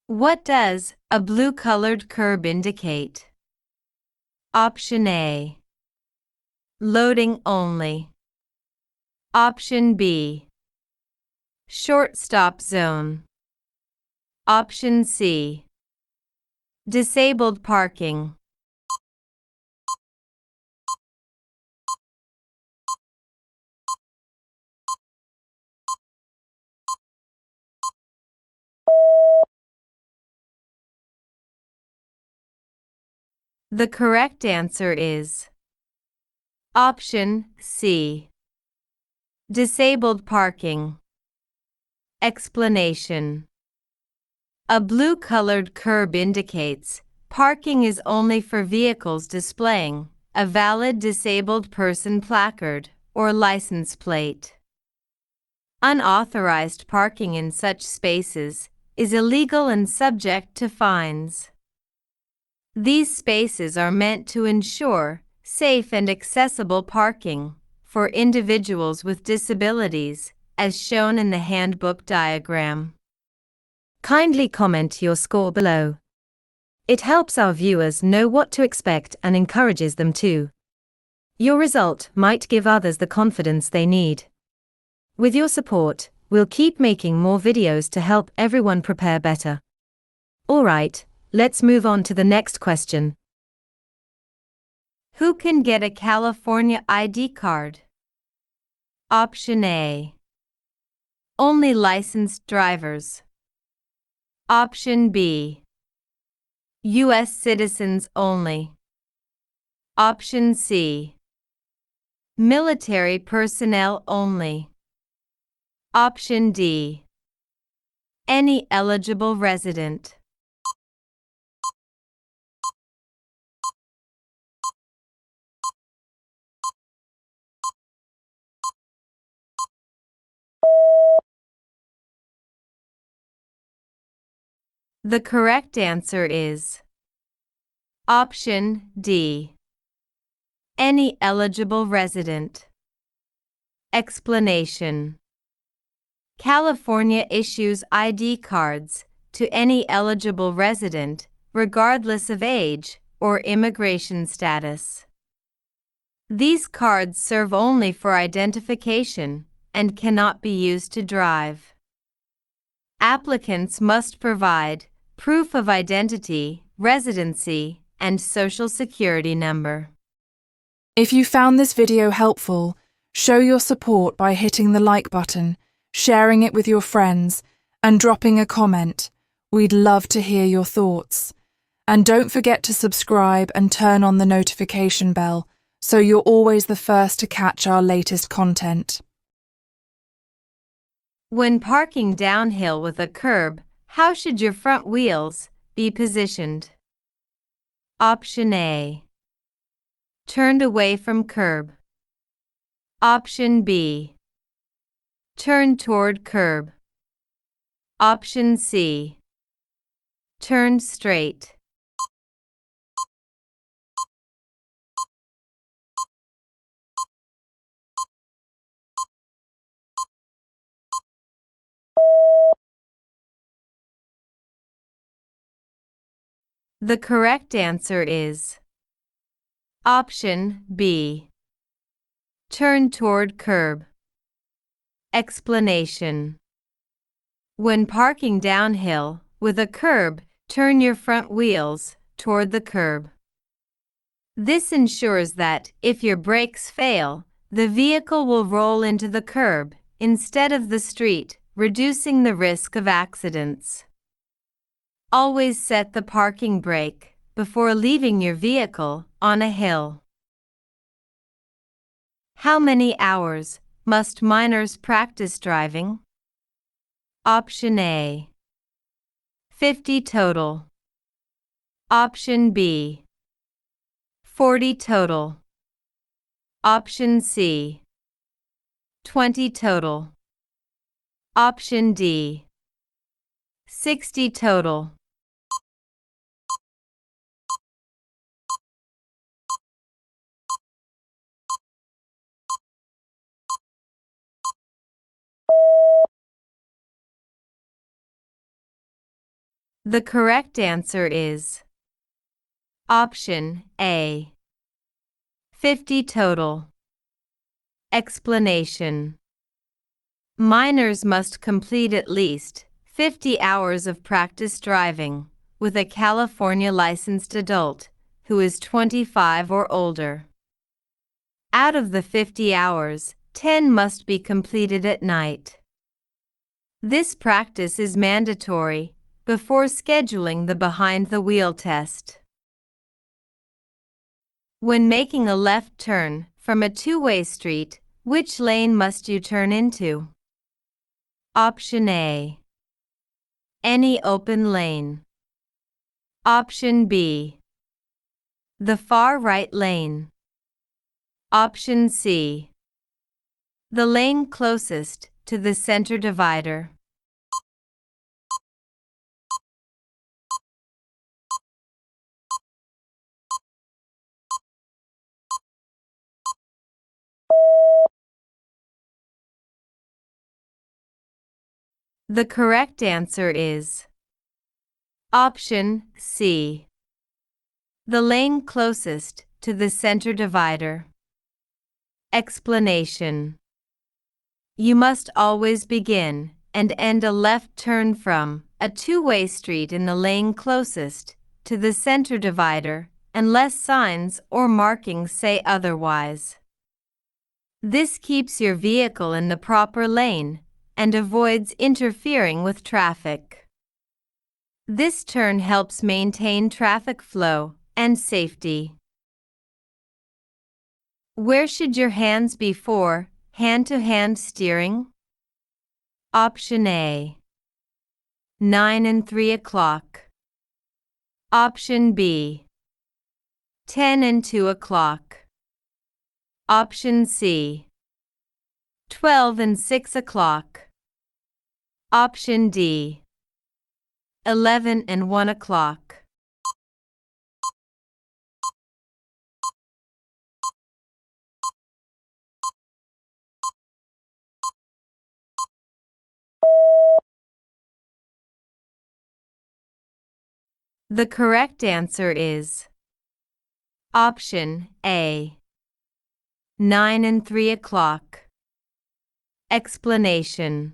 What does a blue-colored curb indicate? Option A. Loading only. Option B. Short stop zone. Option C. Disabled parking. The correct answer is Option C. Disabled parking. Explanation. A blue-colored curb indicates parking is only for vehicles displaying a valid disabled person placard or license plate. Unauthorized parking in such spaces is illegal and subject to fines. These spaces are meant to ensure safe and accessible parking for individuals with disabilities, as shown in the handbook diagram. Kindly comment your score below. It helps our viewers know what to expect and encourages them to. Your result might give others the confidence they need. With your support, we'll keep making more videos to help everyone prepare better. Alright, let's move on to the next question. Who can get a California ID card? Option A. Only licensed drivers. Option B. U.S. citizens only. Option C. Military personnel only. Option D. Any eligible resident. The correct answer is Option D. Any eligible resident. Explanation. California issues ID cards to any eligible resident, regardless of age or immigration status. These cards serve only for identification and cannot be used to drive. Applicants must provide proof of identity, residency, and social security number. If you found this video helpful, show your support by hitting the like button, sharing it with your friends, and dropping a comment. We'd love to hear your thoughts. And don't forget to subscribe and turn on the notification bell so you're always the first to catch our latest content. When parking downhill with a curb, how should your front wheels be positioned? Option A. Turned away from curb. Option B. Turned toward curb. Option C. Turned straight. The correct answer is Option B. Turn toward curb. Explanation. When parking downhill with a curb, turn your front wheels toward the curb. This ensures that if your brakes fail, the vehicle will roll into the curb instead of the street, reducing the risk of accidents. Always set the parking brake before leaving your vehicle on a hill. How many hours must minors practice driving? Option A. 50 total. Option B. 40 total. Option C. 20 total. Option D. 60 total. The correct answer is option A. 50 total. Explanation. Minors must complete at least 50 hours of practice driving with a California licensed adult who is 25 or older. Out of the 50 hours, 10 must be completed at night. This practice is mandatory before scheduling the behind-the-wheel test. When making a left turn from a two-way street, which lane must you turn into? Option A. Any open lane. Option B. The far right lane. Option C. The lane closest to the center divider. The correct answer is option C. The lane closest to the center divider. Explanation. You must always begin and end a left turn from a two-way street in the lane closest to the center divider unless signs or markings say otherwise. This keeps your vehicle in the proper lane and avoids interfering with traffic. This turn helps maintain traffic flow and safety. Where should your hands be for hand-to-hand steering? Option A. 9 and 3 o'clock. Option B. 10 and 2 o'clock. Option C. 12 and 6 o'clock. Option D. 11 and 1 o'clock. The correct answer is option A. 9 and 3 o'clock. Explanation.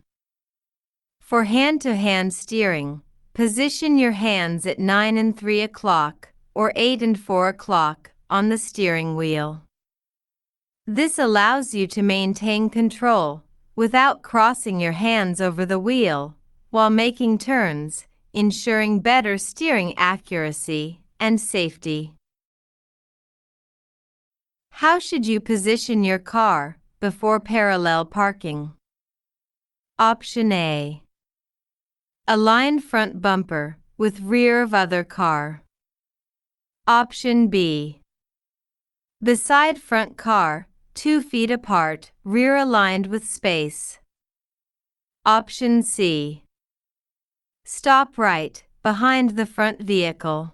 For hand-to-hand steering, position your hands at 9 and 3 o'clock or 8 and 4 o'clock on the steering wheel. This allows you to maintain control without crossing your hands over the wheel while making turns, ensuring better steering accuracy and safety. How should you position your car before parallel parking? Option A. Align front bumper with rear of other car. Option B. Beside front car, 2 feet apart, rear aligned with space. Option C. Stop right behind the front vehicle.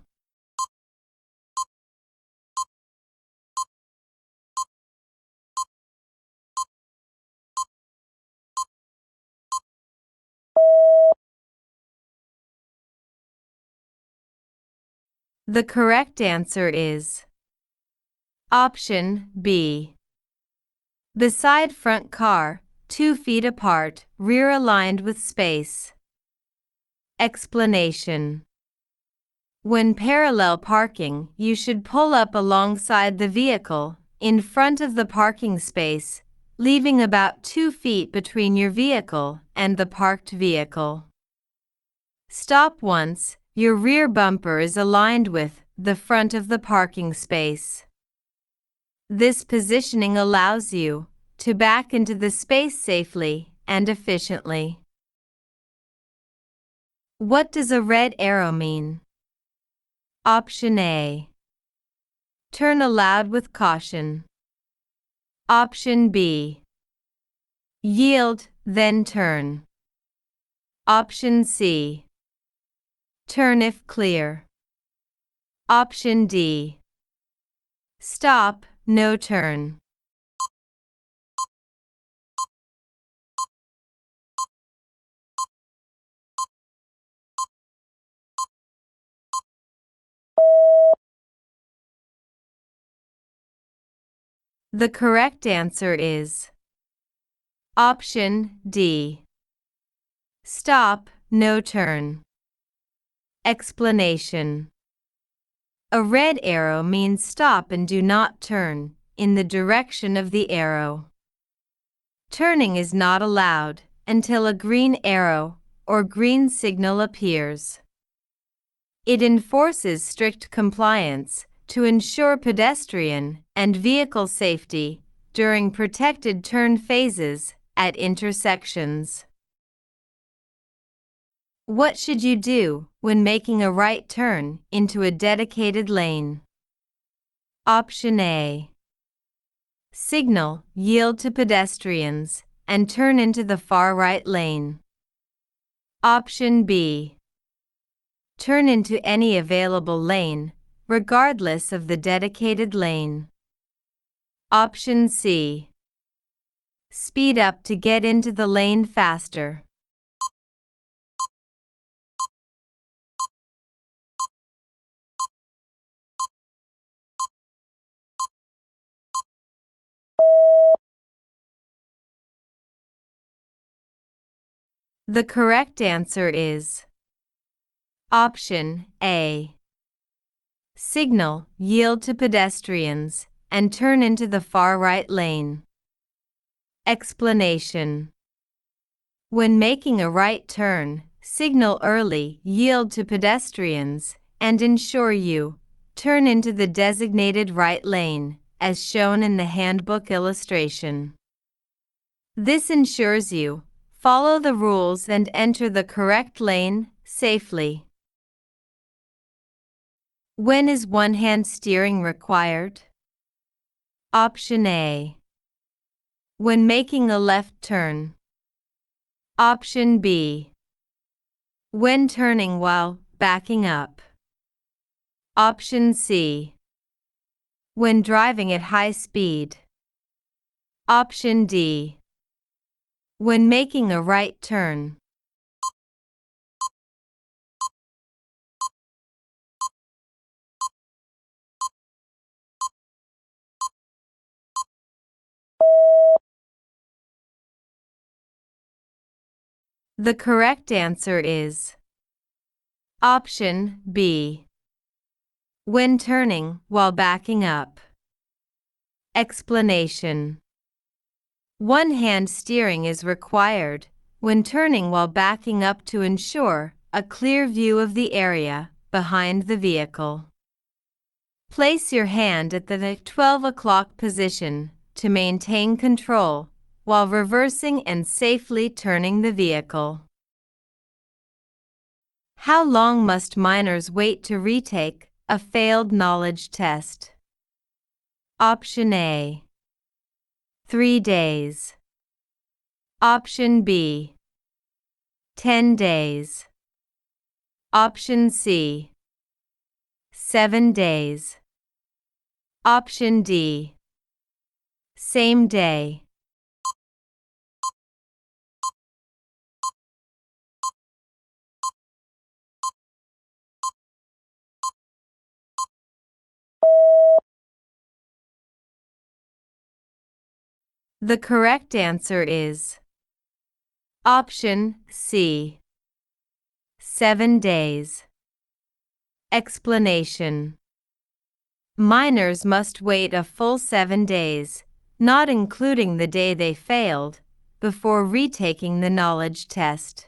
The correct answer is option B. Beside front car, 2 feet apart, rear aligned with space. Explanation. When parallel parking, you should pull up alongside the vehicle, in front of the parking space, leaving about 2 feet between your vehicle and the parked vehicle. Stop once your rear bumper is aligned with the front of the parking space. This positioning allows you to back into the space safely and efficiently. What does a red arrow mean? Option A. Turn aloud with caution. Option B. Yield, then turn. Option C. Turn if clear. Option D. Stop, no turn. The correct answer is option D. Stop, no turn. Explanation. A red arrow means stop and do not turn in the direction of the arrow. Turning is not allowed until a green arrow or green signal appears. It enforces strict compliance to ensure pedestrian and vehicle safety during protected turn phases at intersections. What should you do when making a right turn into a dedicated lane? Option A. Signal, yield to pedestrians, and turn into the far right lane. Option B. Turn into any available lane, regardless of the dedicated lane. Option C. Speed up to get into the lane faster. The correct answer is option A. Signal, yield to pedestrians, and turn into the far right lane. Explanation. When making a right turn, signal early, yield to pedestrians, and ensure you turn into the designated right lane, as shown in the handbook illustration. This ensures you follow the rules and enter the correct lane safely. When is one-hand steering required? Option A. When making a left turn. Option B. When turning while backing up. Option C. When driving at high speed. Option D. When making a right turn. The correct answer is option B. When turning while backing up. Explanation. One-hand steering is required when turning while backing up to ensure a clear view of the area behind the vehicle. Place your hand at the 12 o'clock position to maintain control while reversing and safely turning the vehicle. How long must minors wait to retake a failed knowledge test? Option A. 3 days. Option B. 10 days. Option C. 7 days. Option D. Same day. The correct answer is option C. 7 days. Explanation. Minors must wait a full 7 days, not including the day they failed, before retaking the knowledge test.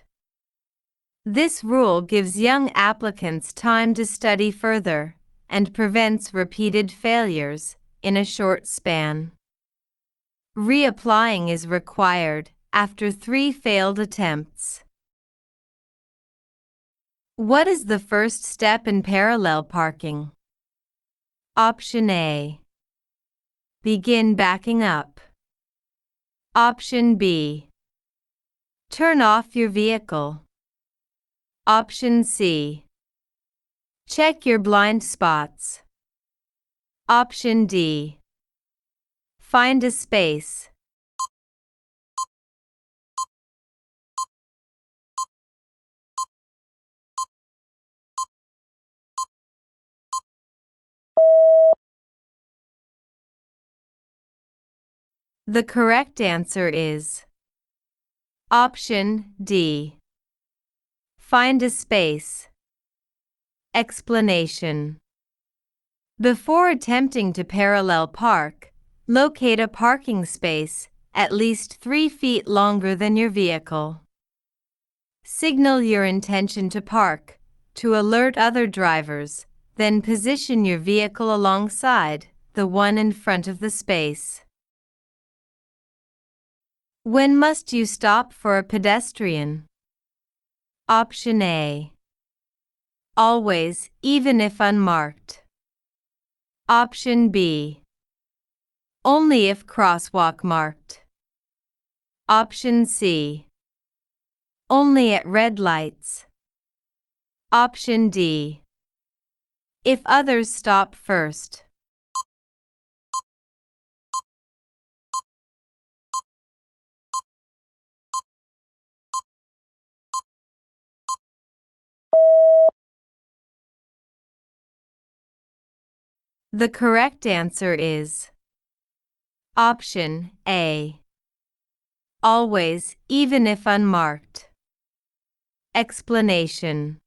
This rule gives young applicants time to study further and prevents repeated failures in a short span. Reapplying is required after 3 failed attempts. What is the first step in parallel parking? Option A. Begin backing up. Option B. Turn off your vehicle. Option C. Check your blind spots. Option D. Find a space. The correct answer is option D. Find a space. Explanation. Before attempting to parallel park, locate a parking space at least 3 feet longer than your vehicle. Signal your intention to park to alert other drivers, then position your vehicle alongside the one in front of the space. When must you stop for a pedestrian? Option A. Always, even if unmarked. Option B. Only if crosswalk marked. Option C. Only at red lights. Option D. If others stop first. The correct answer is option A. Always, even if unmarked. Explanation.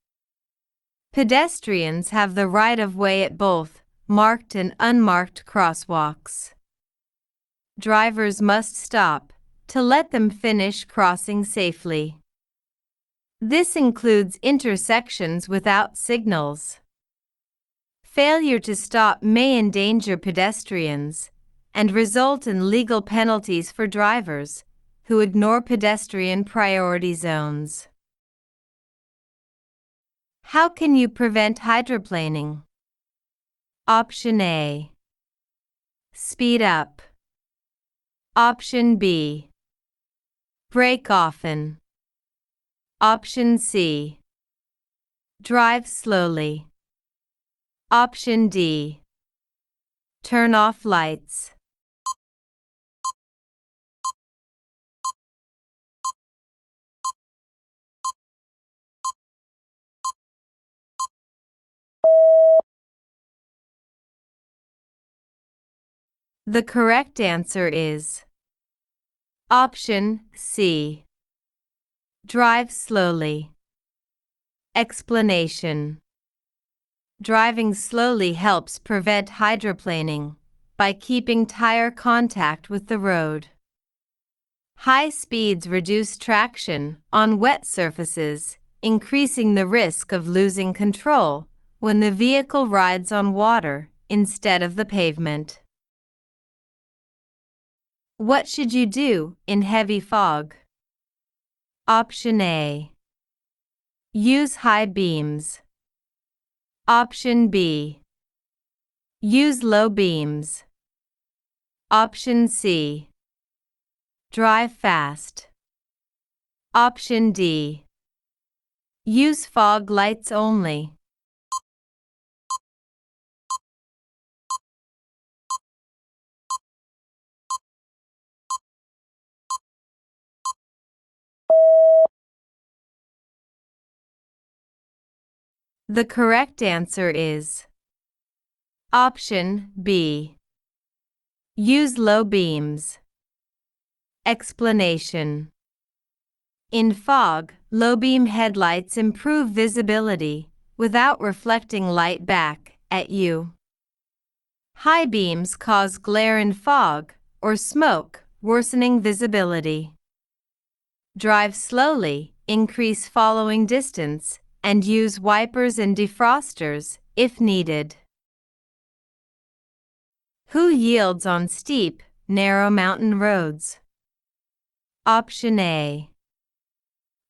Pedestrians have the right of way at both marked and unmarked crosswalks. Drivers must stop to let them finish crossing safely. This includes intersections without signals. Failure to stop may endanger pedestrians and result in legal penalties for drivers who ignore pedestrian priority zones. How can you prevent hydroplaning? Option A. Speed up. Option B. Brake often. Option C. Drive slowly. Option D. Turn off lights. The correct answer is option C. Drive slowly. Explanation. Driving slowly helps prevent hydroplaning by keeping tire contact with the road. High speeds reduce traction on wet surfaces, increasing the risk of losing control when the vehicle rides on water instead of the pavement. What should you do in heavy fog? Option A. Use high beams. Option B. Use low beams. Option C. Drive fast. Option D. Use fog lights only. The correct answer is option B. Use low beams. Explanation. In fog, low-beam headlights improve visibility without reflecting light back at you. High beams cause glare in fog or smoke, worsening visibility. Drive slowly, increase following distance, and use wipers and defrosters if needed. Who yields on steep, narrow mountain roads? Option A.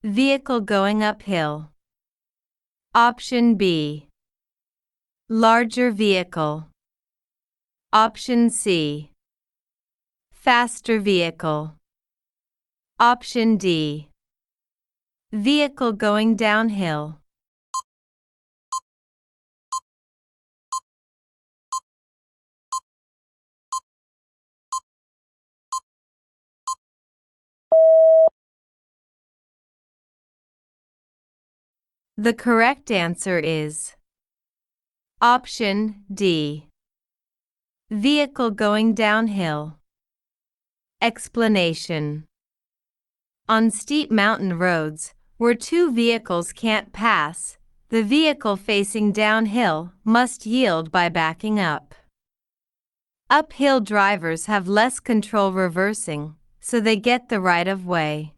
Vehicle going uphill. Option B. Larger vehicle. Option C. Faster vehicle. Option D. Vehicle going downhill. The correct answer is option D. Vehicle going downhill. Explanation. On steep mountain roads, where two vehicles can't pass, the vehicle facing downhill must yield by backing up. Uphill drivers have less control reversing, so they get the right of way.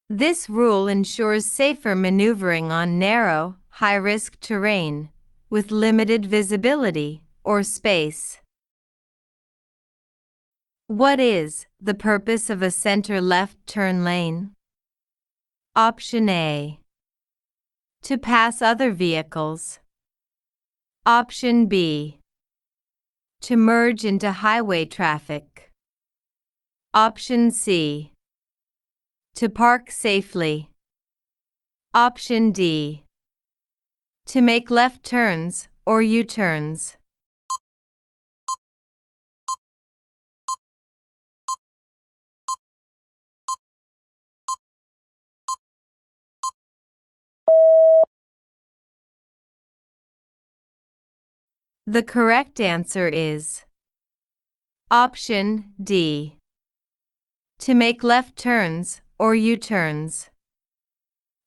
This rule ensures safer maneuvering on narrow, high-risk terrain, with limited visibility or space. What is the purpose of a center-left turn lane? Option A. To pass other vehicles. Option B. To merge into highway traffic. Option C. To park safely. Option D. To make left turns or U-turns. The correct answer is Option D. To make left turns or U-turns.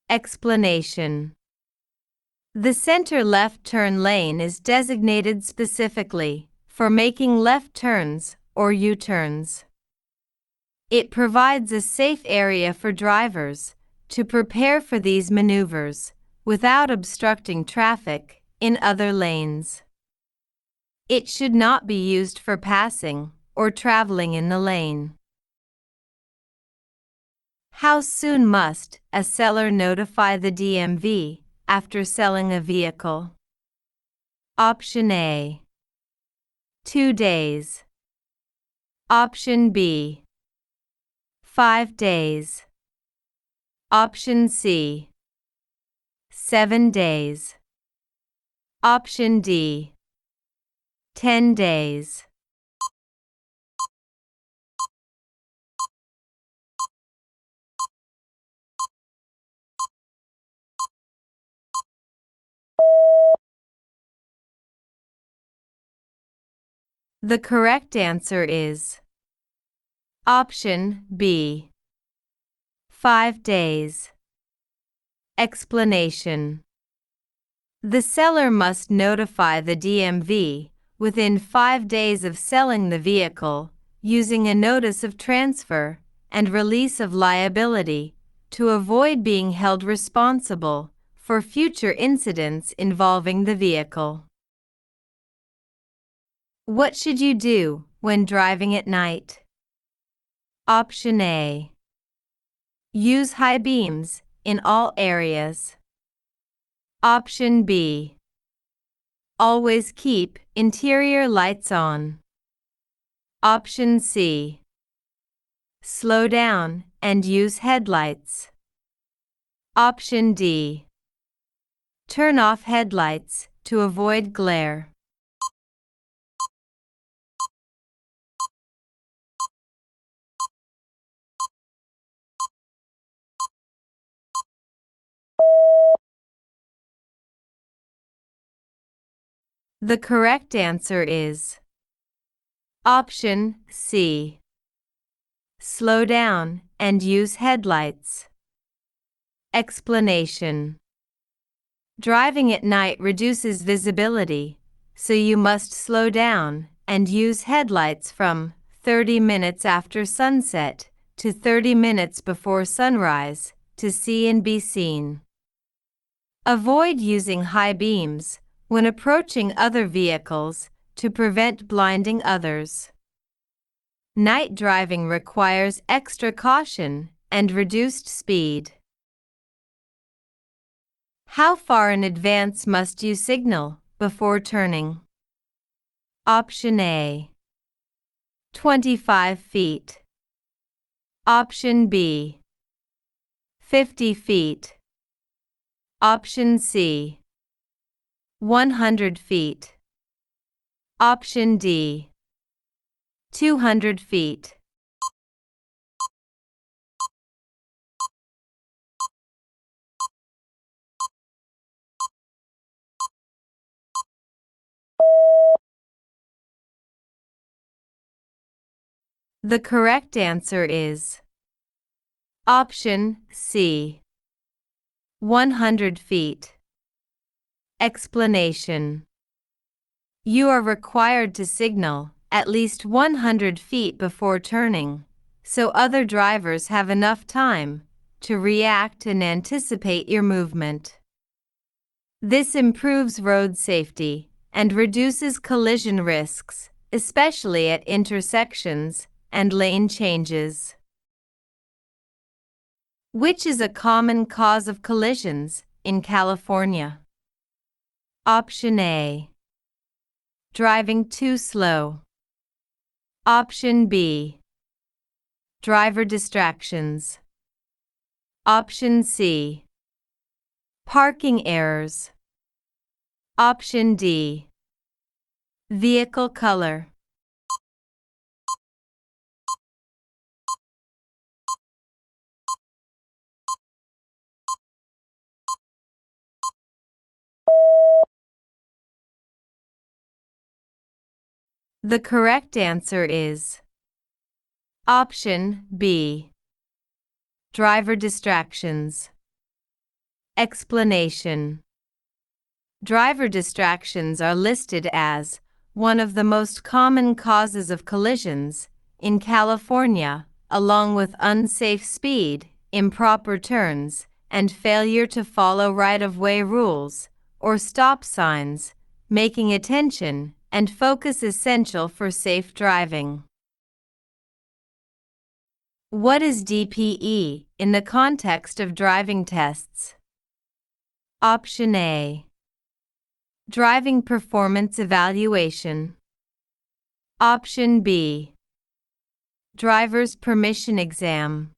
Explanation. The center left turn lane is designated specifically for making left turns or U-turns. It provides a safe area for drivers to prepare for these maneuvers without obstructing traffic in other lanes. It should not be used for passing or traveling in the lane. How soon must a seller notify the DMV after selling a vehicle? Option A. 2 days. Option B. 5 days. Option C. 7 days. Option D. 10 days. The correct answer is Option B. 5 days. Explanation. The seller must notify the DMV within 5 days of selling the vehicle using a notice of transfer and release of liability to avoid being held responsible for future incidents involving the vehicle. What should you do when driving at night? Option A. Use high beams in all areas. Option B. Always keep interior lights on. Option C. Slow down and use headlights. Option D. Turn off headlights to avoid glare. The correct answer is Option C. Slow down and use headlights. Explanation. Driving at night reduces visibility, so you must slow down and use headlights from 30 minutes after sunset to 30 minutes before sunrise to see and be seen. Avoid using high beams when approaching other vehicles to prevent blinding others. Night driving requires extra caution and reduced speed. How far in advance must you signal before turning? Option A. 25 feet. Option B. 50 feet. Option C. 100 feet. Option D. 200 feet. The correct answer is option C, 100 feet. Explanation: you are required to signal at least 100 feet before turning, so other drivers have enough time to react and anticipate your movement. This improves road safety and reduces collision risks, especially at intersections and lane changes. Which is a common cause of collisions in California? Option A, driving too slow. Option B, driver distractions. Option C, parking errors. Option D, vehicle color. The correct answer is option B, driver distractions. Explanation: driver distractions are listed as one of the most common causes of collisions in California, along with unsafe speed, improper turns, and failure to follow right-of-way rules or stop signs, making attention and focus essential for safe driving. What is DPE in the context of driving tests? Option A, driving performance evaluation. Option B, driver's permission exam.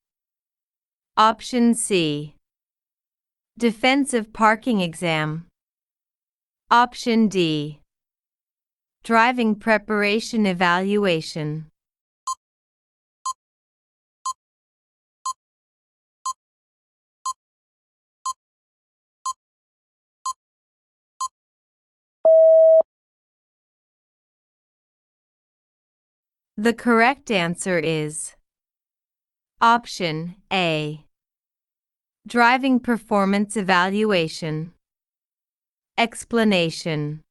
Option C, defensive parking exam. Option D, driving preparation evaluation. The correct answer is option A, driving performance evaluation. Explanation: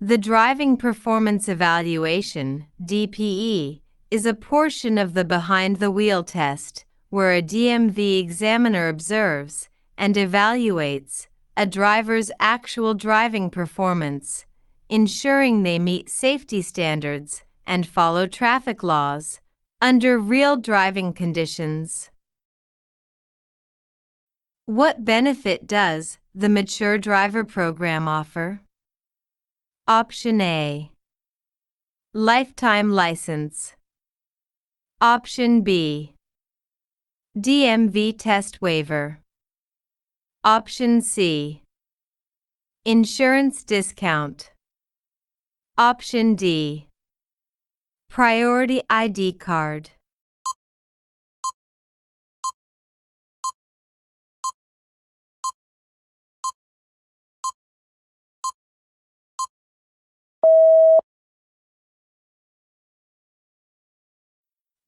the driving performance evaluation, DPE, is a portion of the behind-the-wheel test where a DMV examiner observes and evaluates a driver's actual driving performance, ensuring they meet safety standards and follow traffic laws under real driving conditions. What benefit does the Mature Driver Program offer? Option A, lifetime license. Option B, DMV test waiver. Option C, insurance discount. Option D, priority ID card.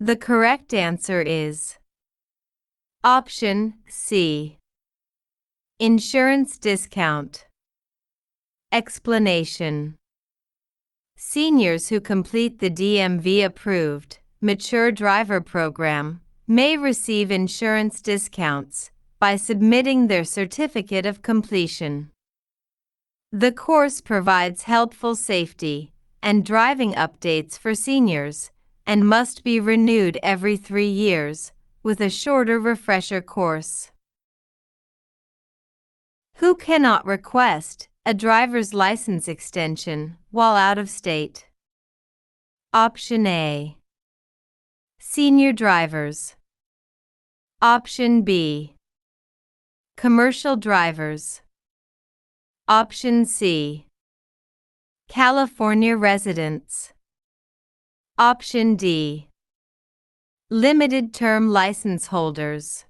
The correct answer is option C, insurance discount. Explanation: seniors who complete the DMV-approved Mature Driver Program may receive insurance discounts by submitting their certificate of completion. The course provides helpful safety and driving updates for seniors and must be renewed every 3 years with a shorter refresher course. Who cannot request a driver's license extension while out of state? Option A, senior drivers. Option B, commercial drivers. Option C, California residents. Option D, limited term license holders.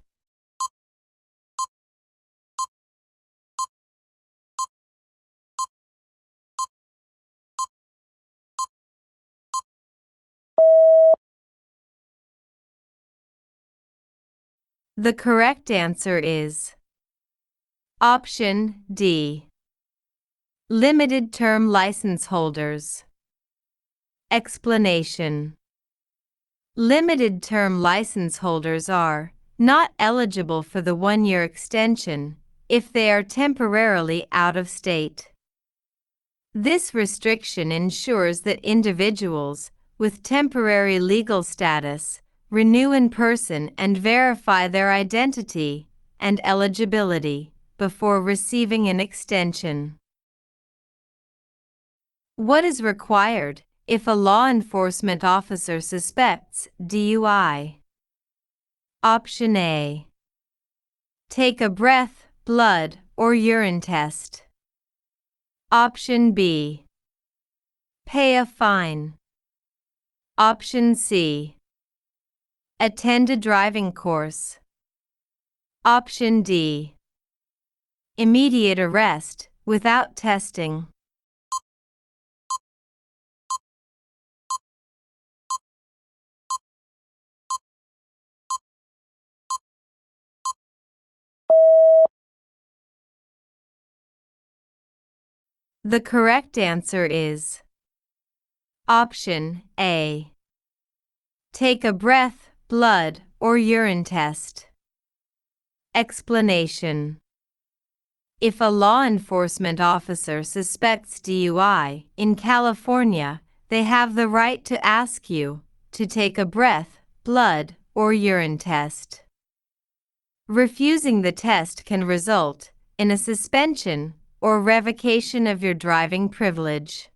The correct answer is option D. Limited term license holders. Explanation: limited term license holders are not eligible for the 1-year extension if they are temporarily out of state. This restriction ensures that individuals with temporary legal status renew in person and verify their identity and eligibility before receiving an extension. What is required if a law enforcement officer suspects DUI? Option A. Take a breath, blood, or urine test. Option B. Pay a fine. Option C. Attend a driving course. Option D. Immediate arrest without testing. The correct answer is option A. Take a breath, blood, or urine test. Explanation: if a law enforcement officer suspects DUI in California, they have the right to ask you to take a breath, blood, or urine test. Refusing the test can result in a suspension or revocation of your driving privilege.